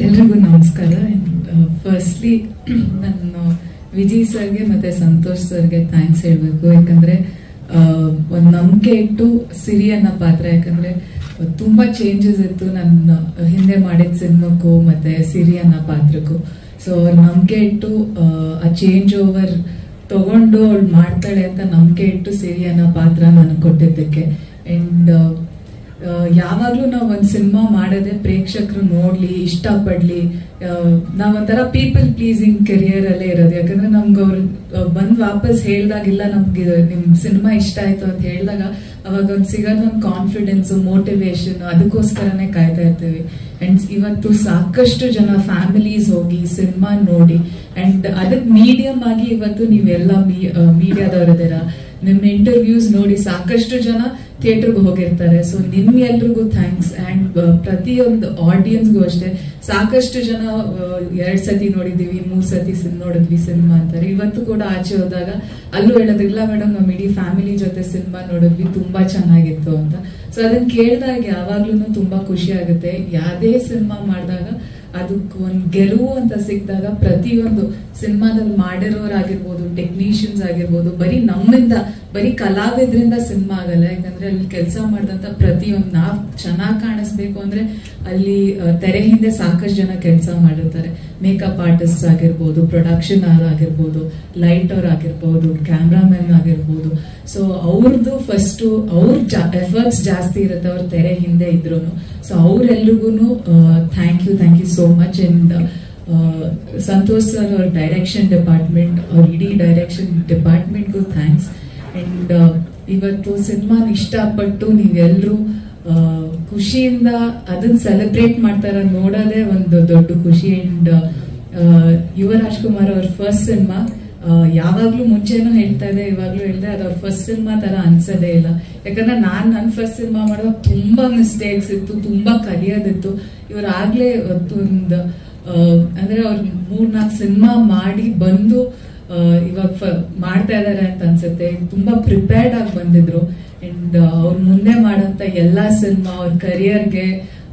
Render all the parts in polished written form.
ಎಲ್ರಿಗೂ ನಮಸ್ಕಾರ. ಫಸ್ಟ್ಲಿ ನಾನು ವಿಜಯ್ ಸರ್ಗೆ ಮತ್ತೆ ಸಂತೋಷ್ ಸರ್ಗೆ ಥ್ಯಾಂಕ್ಸ್ ಹೇಳ್ಬೇಕು. ಯಾಕಂದ್ರೆ ಒಂದು ನಂಬಿಕೆ ಇಟ್ಟು ಸಿರಿ ಅನ್ನೋ ಪಾತ್ರ, ಯಾಕಂದ್ರೆ ತುಂಬಾ ಚೇಂಜಸ್ ಇತ್ತು ನನ್ನ ಹಿಂದೆ ಮಾಡಿದ ಸಿನಿಮಾಕ್ಕೂ ಮತ್ತೆ ಸಿರಿ ಅನ್ನೋ ಪಾತ್ರಕ್ಕೂ. ಸೊ ಅವ್ರ ನಂಬಿಕೆ ಇಟ್ಟು ಆ ಚೇಂಜ್ ಓವರ್ ತಗೊಂಡು ಅವಳು ಮಾಡ್ತಾಳೆ ಅಂತ ನಂಬಿಕೆ ಇಟ್ಟು ಸಿರಿ ಅನ್ನೋ ಪಾತ್ರ ನನಗೆ ಕೊಟ್ಟಿದ್ದಕ್ಕೆ. ಅಂಡ್ ಯಾವಾಗ್ಲೂ ನಾವ್ ಒಂದ್ ಸಿನಿಮಾ ಮಾಡೋದೇ ಪ್ರೇಕ್ಷಕರು ನೋಡ್ಲಿ, ಇಷ್ಟಪಡ್ಲಿ. ನಾವೊಂಥರ ಪೀಪಲ್ ಪ್ಲೀಸಿಂಗ್ ಕೆರಿಯರ್ ಅಲ್ಲೇ ಇರೋದು. ಯಾಕಂದ್ರೆ ನಮ್ಗೆ ಅವ್ರು ಬಂದ್ ವಾಪಸ್ ಹೇಳ್ದಾಗಿಲ್ಲ ನಮ್ಗೆ ನಿಮ್ ಸಿನಿಮಾ ಇಷ್ಟ ಆಯ್ತು ಅಂತ ಹೇಳಿದಾಗ ಅವಾಗ ಅವ್ರು ಸಿಗೋದು ಒಂದು ಕಾನ್ಫಿಡೆನ್ಸ್, ಮೋಟಿವೇಶನ್, ಅದಕ್ಕೋಸ್ಕರನೇ ಕಾಯ್ತಾ ಇರ್ತೀವಿ. ಅಂಡ್ ಇವತ್ತು ಸಾಕಷ್ಟು ಜನ ಫ್ಯಾಮಿಲೀಸ್ ಹೋಗಿ ಸಿನಿಮಾ ನೋಡಿ, ಅಂಡ್ ಅದಕ್ಕೆ ಮೀಡಿಯಂ ಆಗಿ ಇವತ್ತು ನೀವೆಲ್ಲ ಮೀಡಿಯಾದವರಿದ್ದೀರ, ನಿಮ್ಮ ಇಂಟರ್ವ್ಯೂಸ್ ನೋಡಿ ಸಾಕಷ್ಟು ಜನ ಥಿಯೇಟರ್ಗೆ ಹೋಗಿರ್ತಾರೆ. ಸೊ ನಿಮ್ಗೆಲ್ರಿಗೂ ಥ್ಯಾಂಕ್ಸ್. ಅಂಡ್ ಪ್ರತಿಯೊಂದು ಆಡಿಯನ್ಸ್ಗೂ ಅಷ್ಟೇ. ಸಾಕಷ್ಟು ಜನ 2 ಸತಿ ನೋಡಿದೀವಿ, 3 ಸತಿ ನೋಡಿದ್ವಿ ಸಿನಿಮಾ ಅಂತಾರೆ. ಇವತ್ತು ಕೂಡ ಆಚೆ ಹೋದಾಗ ಅಲ್ಲೂ ಹೇಳೋದಿಲ್ಲ ಮೇಡಮ್, ನಮ್ಮ ಇಡೀ ಫ್ಯಾಮಿಲಿ ಜೊತೆ ಸಿನಿಮಾ ನೋಡಿದ್ವಿ, ತುಂಬಾ ಚೆನ್ನಾಗಿತ್ತು ಅಂತ. ಸೊ ಅದನ್ನ ಕೇಳಿದಾಗ ಯಾವಾಗ್ಲೂ ತುಂಬಾ ಖುಷಿ ಆಗುತ್ತೆ. ಯಾವ್ದೇ ಸಿನಿಮಾ ಮಾಡಿದಾಗ ಅದಕ್ಕೆ ಒಂದು ಗೆಲುವು ಅಂತ ಸಿಕ್ಕಿದಾಗ ಪ್ರತಿಯೊಂದು ಸಿನಿಮಾದಲ್ಲಿ ಮಾಡಿರೋರಾಗಿರ್ಬೋದು, ಟೆಕ್ನಿಷಿಯನ್ಸ್ ಆಗಿರ್ಬೋದು, ಬರೀ ಕಲಾವಿದ್ರಿಂದ ಸಿನಿಮಾ ಆಗಲ್ಲ. ಯಾಕಂದ್ರೆ ಅಲ್ಲಿ ಕೆಲಸ ಮಾಡಿದಂತ ಪ್ರತಿಯೊಂದು ನಾವ್ ಚೆನ್ನಾಗಿ ಕಾಣಿಸ್ಬೇಕು ಅಂದ್ರೆ ಅಲ್ಲಿ ತೆರೆ ಹಿಂದೆ ಸಾಕಷ್ಟು ಜನ ಕೆಲಸ ಮಾಡಿರ್ತಾರೆ. ಮೇಕಪ್ ಆರ್ಟಿಸ್ಟ್ ಆಗಿರ್ಬೋದು, ಪ್ರೊಡಕ್ಷನ್ ಆಗಿರ್ಬೋದು, ಲೈಟರ್ ಆಗಿರ್ಬೋದು, ಕ್ಯಾಮ್ರಾಮನ್ ಆಗಿರ್ಬೋದು. ಸೊ ಅವ್ರದ್ದು ಫಸ್ಟ್ ಅವ್ರ ಎಫರ್ಟ್ಸ್ ಜಾಸ್ತಿ ಇರುತ್ತೆ ಅವ್ರ ತೆರೆ ಹಿಂದೆ ಇದ್ರು. ಸೊ ಅವ್ರೆಲ್ರಿಗೂ thank you so much. And Santosh sir ಅವ್ರ ಡೈರೆಕ್ಷನ್ ಡಿಪಾರ್ಟ್ಮೆಂಟ್, ಅವ್ರ ಇಡೀ ಡೈರೆಕ್ಷನ್ ಡಿಪಾರ್ಟ್ಮೆಂಟ್ಗೂ ಥ್ಯಾಂಕ್ಸ್. ಅಂಡ್ ಇವತ್ತು ಸಿನಿಮಾನ ಇಷ್ಟಪಟ್ಟು ನೀವೆಲ್ಲರೂ ಖುಷಿಯಿಂದ ಅದನ್ನ ಸೆಲೆಬ್ರೇಟ್ ಮಾಡ್ತಾರ ನೋಡೋದೇ ಒಂದು ದೊಡ್ಡ ಖುಷಿ. ಅಂಡ್ ಯುವ ರಾಜ್ಕುಮಾರ್ ಅವ್ರ ಫಸ್ಟ್ ಸಿನಿಮಾ, ಯಾವಾಗ್ಲೂ ಮುಂಚೆನೂ ಹೇಳ್ತಾ ಇದೆ, ಇವಾಗ್ಲೂ ಹೇಳಿದೆ, ಅದು ಅವ್ರ ಫಸ್ಟ್ ಸಿನಿಮಾ ತರ ಅನ್ಸೋದೇ ಇಲ್ಲ. ಯಾಕಂದ್ರೆ ನನ್ನ ಫಸ್ಟ್ ಸಿನಿಮಾ ಮಾಡಿದಾಗ ತುಂಬಾ ಮಿಸ್ಟೇಕ್ಸ್ ಇತ್ತು, ತುಂಬಾ ಕಲಿಯೋದಿತ್ತು. ಇವ್ರಾಗ್ಲೇ ಒಂದು ಅಂದ್ರೆ ಅವ್ರ 3-4 ಸಿನಿಮಾ ಮಾಡಿ ಬಂದು ಇವಾಗ ಮಾಡ್ತಾ ಇದಾರೆ ಅಂತ ಅನ್ಸುತ್ತೆ. ತುಂಬಾ ಪ್ರಿಪೇರ್ಡ್ ಆಗಿ ಬಂದಿದ್ರು. ಅಂಡ್ ಅವ್ರ ಮುಂದೆ ಮಾಡೋಂತ ಎಲ್ಲಾ ಸಿನಿಮಾ ಅವ್ರ ಕರಿಯರ್ಗೆ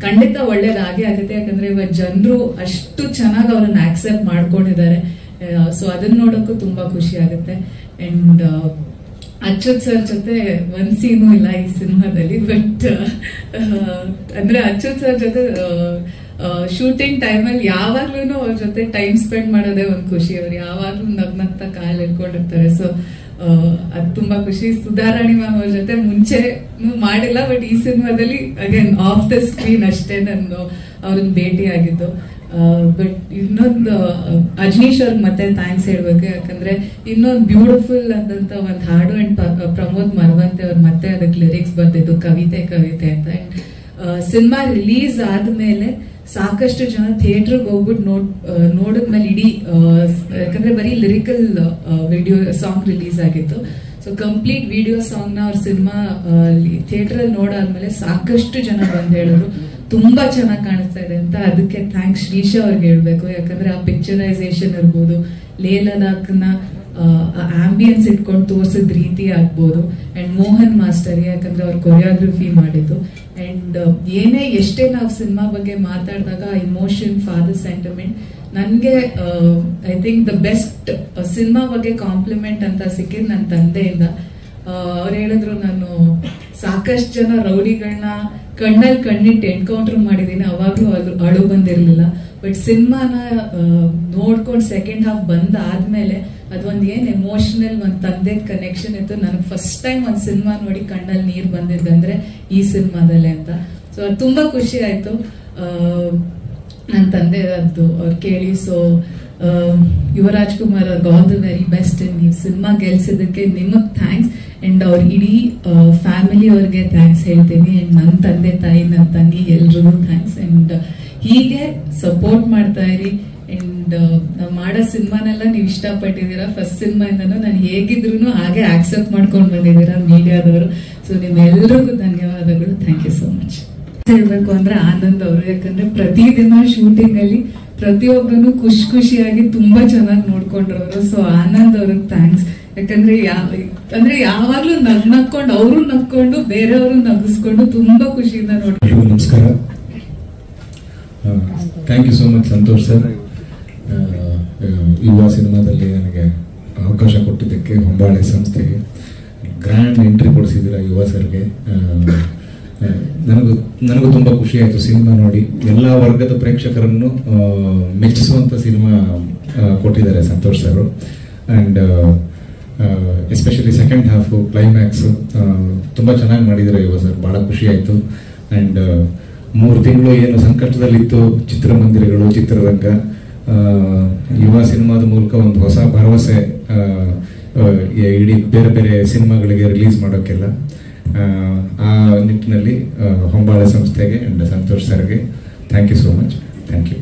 ಖಂಡಿತ ಒಳ್ಳೇದಾಗೇ ಆಗುತ್ತೆ. ಯಾಕಂದ್ರೆ ಇವಾಗ ಜನರು ಅಷ್ಟು ಚೆನ್ನಾಗಿ ಅವ್ರನ್ನ ಆಕ್ಸೆಪ್ಟ್ ಮಾಡ್ಕೊಂಡಿದ್ದಾರೆ. ಸೊ ಅದನ್ನ ನೋಡೋಕ್ಕೂ ತುಂಬಾ ಖುಷಿ ಆಗುತ್ತೆ. ಅಂಡ್ ಅಚ್ಯುತ್ ಸರ್ ಜೊತೆ ಒಂದ್ ಸೀನು ಇಲ್ಲ ಈ ಸಿನಿಮಾದಲ್ಲಿ, ಬಟ್ ಅಂದ್ರೆ ಅಚ್ಯುತ್ ಸರ್ ಜೊತೆ ಶೂಟಿಂಗ್ ಟೈಮಲ್ಲಿ ಯಾವಾಗ್ಲೂ ಅವ್ರ ಜೊತೆ ಟೈಮ್ ಸ್ಪೆಂಡ್ ಮಾಡೋದೇ ಒಂದ್ ಖುಷಿ. ಅವ್ರು ಯಾವಾಗ್ಲೂ ನಗ್ನಗ್ತಾ ಕಾಲ್ ಹಿಡ್ಕೊಂಡಿರ್ತಾರೆ. ಸೊ ಅದ್ ತುಂಬಾ ಖುಷಿ. ಸುಧಾರಾಣಿ ಮ್ಯಾಮ್ ಅವ್ರ ಜೊತೆ ಮುಂಚೆ ಮಾಡಿಲ್ಲ, ಬಟ್ ಈ ಸಿನಿಮಾದಲ್ಲಿ ಅಗೇನ್ ಆಫ್ ದ ಸ್ಕ್ರೀನ್ ಅಷ್ಟೇ ನಾನು ಅವ್ರನ್ನ ಭೇಟಿ ಆಗಿದ್ದು. ಬಟ್ ಇನ್ನೊಂದು ಅಜನೀಶ್ ಅವ್ರಿಗೆ ಮತ್ತೆ ಥ್ಯಾಂಕ್ಸ್ ಹೇಳ್ಬೇಕು. ಯಾಕಂದ್ರೆ ಇನ್ನೊಂದು ಬ್ಯೂಟಿಫುಲ್ ಆದಂತ ಒಂದ್ ಹಾಡು. ಅಂಡ್ ಪ್ರಮೋದ್ ಮರವಂತೆ ಅವ್ರು ಮತ್ತೆ ಅದಕ್ಕೆ ಲಿರಿಕ್ಸ್ ಬರ್ತಿದ್ದು ಕವಿತೆ ಅಂತ. ಅಂಡ್ ಸಿನಿಮಾ ರಿಲೀಸ್ ಆದ್ಮೇಲೆ ಸಾಕಷ್ಟು ಜನ ಥಿಯೇಟರ್ಗೆ ಹೋಗ್ಬಿಟ್ಟು ನೋಡಿದ್ಮೇಲೆ ಇಡೀ, ಯಾಕಂದ್ರೆ ಬರೀ ಲಿರಿಕಲ್ ವಿಡಿಯೋ ಸಾಂಗ್ ರಿಲೀಸ್ ಆಗಿತ್ತು. ಸೊ ಕಂಪ್ಲೀಟ್ ವಿಡಿಯೋ ಸಾಂಗ್ ನ ಅವ್ರ ಸಿನಿಮಾ ಥಿಯೇಟರ್ ಅಲ್ಲಿ ನೋಡಾದ್ಮೇಲೆ ಸಾಕಷ್ಟು ಜನ ಬಂದ್ ಹೇಳಿದ್ರು ತುಂಬಾ ಚೆನ್ನಾಗಿ ಕಾಣಿಸ್ತಾ ಇದೆ ಅಂತ. ಅದಕ್ಕೆ ಥ್ಯಾಂಕ್ಸ್ ಶ್ರೀಶಾ ಅವ್ರಿಗೆ ಹೇಳ್ಬೇಕು. ಯಾಕಂದ್ರೆ ಆ ಪಿಕ್ಚರೈಸೇಷನ್ ಇರ್ಬೋದು, ಲೇ ಲದಾಖ್ನ ಆಂಬಿಯನ್ಸ್ ಇಟ್ಕೊಂಡು ತೋರ್ಸಿದ ರೀತಿ ಆಗ್ಬೋದು. ಅಂಡ್ ಮೋಹನ್ ಮಾಸ್ಟರ್, ಯಾಕಂದ್ರೆ ಅವ್ರ ಕೊರಿಯೋಗ್ರಫಿ ಮಾಡಿದ್ದು. ಅಂಡ್ ಎಷ್ಟೇ ನಾವು ಸಿನಿಮಾ ಬಗ್ಗೆ ಮಾತಾಡಿದಾಗ ಇಮೋಷನ್, ಫಾದರ್ ಸೆಂಟಿಮೆಂಟ್, ನನ್ಗೆ I think the best cinema ಬಗ್ಗೆ ಕಾಂಪ್ಲಿಮೆಂಟ್ ಅಂತ ಸಿಕ್ಕಿದ್ ನನ್ನ ತಂದೆಯಿಂದ. ಅವ್ರು ಹೇಳಿದ್ರು, ನಾನು ಸಾಕಷ್ಟು ಜನ ರೌಡಿಗಳನ್ನ ಕಣ್ಣಲ್ಲಿ ಕಣ್ಣಿಟ್ಟು ಎನ್ಕೌಂಟರ್ ಮಾಡಿದೀನಿ, ಅವಾಗ್ಲೂ ಅಳು ಬಂದಿರ್ಲಿಲ್ಲ. ಬಟ್ ಸಿನಿಮಾನ ನೋಡ್ಕೊಂಡು ಸೆಕೆಂಡ್ ಹಾಫ್ ಬಂದಾದ್ಮೇಲೆ ಅದೊಂದ್ ಎಮೋಷನಲ್ ಒಂದ್ ತಂದೆ ಕನೆಕ್ಷನ್ ಇತ್ತು. ನನಗೆ ಫಸ್ಟ್ ಟೈಮ್ ಒಂದ್ ಸಿನಿಮಾ ನೋಡಿ ಕಣ್ಣಲ್ಲಿ ನೀರ್ ಬಂದಿದ್ದಂದ್ರೆ ಈ ಸಿನಿಮಾದಲ್ಲೇ ಅಂತ. ಸೊ ಅದು ತುಂಬಾ ಖುಷಿ ಆಯ್ತು ನನ್ನ ತಂದೆ ಅದು ಅವ್ರು ಕೇಳಿ. ಸೊ ಯುವ ರಾಜ್ಕುಮಾರ್ ಅವ್ರಿಗೆ ಆಲ್ ದ ವೆರಿ ಬೆಸ್ಟ್. ನೀವು ಸಿನಿಮಾ ಗೆಲ್ಸಿದಕ್ಕೆ ನಿಮಗ್ ಥ್ಯಾಂಕ್ಸ್. ಅಂಡ್ ಅವ್ರ ಇಡೀ ಫ್ಯಾಮಿಲಿ ಅವ್ರಿಗೆ ಥ್ಯಾಂಕ್ಸ್ ಹೇಳ್ತೀನಿ. ಅಂಡ್ ನನ್ನ ತಂದೆ ತಾಯಿ, ನನ್ನ ತಂಗಿ ಎಲ್ರಿಗೂ ಥ್ಯಾಂಕ್ಸ್. ಅಂಡ್ ಹೀಗೆ ಸಪೋರ್ಟ್ ಮಾಡ್ತಾ ಇರಿ. ಅಂಡ್ ನಾವ್ ಮಾಡೋ ಸಿನಿಮಾನೆಲ್ಲ ನೀವು ಇಷ್ಟಪಟ್ಟಿದ್ದೀರಾ. ಫಸ್ಟ್ ಸಿನಿಮಾಯಿಂದನೂ ನಾನು ಹೇಗಿದ್ರು ಹಾಗೆ ಆಕ್ಸೆಪ್ಟ್ ಮಾಡ್ಕೊಂಡು ಬಂದಿದ್ದೀರಾ ಮೀಡಿಯಾದವರು. ಸೊ ನಿಮ್ಮೆಲ್ರಿಗೂ ಧನ್ಯವಾದಗಳು. Thank you so much. ಹೇಳ್ಬೇಕು ಅಂದ್ರೆ ಆನಂದ್ ಅವರು, ಯಾಕಂದ್ರೆ ಪ್ರತಿದಿನ ಶೂಟಿಂಗ್ ಅಲ್ಲಿ ಪ್ರತಿಯೊಬ್ಬರನ್ನು ಖುಷಿಯಾಗಿ ತುಂಬಾ ಚೆನ್ನಾಗಿ ನೋಡ್ಕೊಂಡ್ರವರು. ಸೊ ಆನಂದ್ ಅವ್ರಿಗೆ ಥ್ಯಾಂಕ್ಸ್. ಯಾಕಂದ್ರೆ ಯಾವಾಗ್ಲೂ ನಕ್ಕೊಂಡು ಅವರು ನಕ್ಕೊಂಡು ಬೇರೆಯವರು ನಗಿಸ್ಕೊಂಡು ತುಂಬಾ ಖುಷಿಯಿಂದ ನೋಡ್ಕೊಂಡು. ನಮಸ್ಕಾರ. Thank you so much Santosh sir. Yuva ಸಿನಿಮಾದಲ್ಲಿ ನನಗೆ ಅವಕಾಶ ಕೊಟ್ಟಿದ್ದಕ್ಕೆ ಹೊಂಬಾಳೆ ಸಂಸ್ಥೆಗೆ ಗ್ರ್ಯಾಂಡ್ ಎಂಟ್ರಿ ಕೊಡಿಸಿದ್ದೀರ ಯುವ ಸರ್ಗೆ. ನನಗೂ ತುಂಬ ಖುಷಿ ಆಯಿತು ಸಿನಿಮಾ ನೋಡಿ. ಎಲ್ಲ ವರ್ಗದ ಪ್ರೇಕ್ಷಕರನ್ನು ಮೆಚ್ಚಿಸುವಂಥ ಸಿನಿಮಾ ಕೊಟ್ಟಿದ್ದಾರೆ Santosh sir. And especially second half climax ತುಂಬ ಚೆನ್ನಾಗಿ ಮಾಡಿದ್ದಾರೆ ಯುವ ಸರ್. ಭಾಳ ಖುಷಿ ಆಯಿತು. ಆ್ಯಂಡ್ 3 ತಿಂಗಳು ಏನು ಸಂಕಷ್ಟದಲ್ಲಿತ್ತು ಚಿತ್ರಮಂದಿರಗಳು, ಚಿತ್ರರಂಗ, ಯುವ ಸಿನಿಮಾದ ಮೂಲಕ ಒಂದು ಹೊಸ ಭರವಸೆ ಇಡೀ ಬೇರೆ ಬೇರೆ ಸಿನಿಮಾಗಳಿಗೆ ರಿಲೀಸ್ ಮಾಡೋಕ್ಕೆಲ್ಲ. ಆ ನಿಟ್ಟಿನಲ್ಲಿ ಹೊಂಬಾಳೆ ಸಂಸ್ಥೆಗೆ ಅಂಡ್ ಸಂತೋಷ್ ಸರ್ಗೆ thank you so much. Thank you.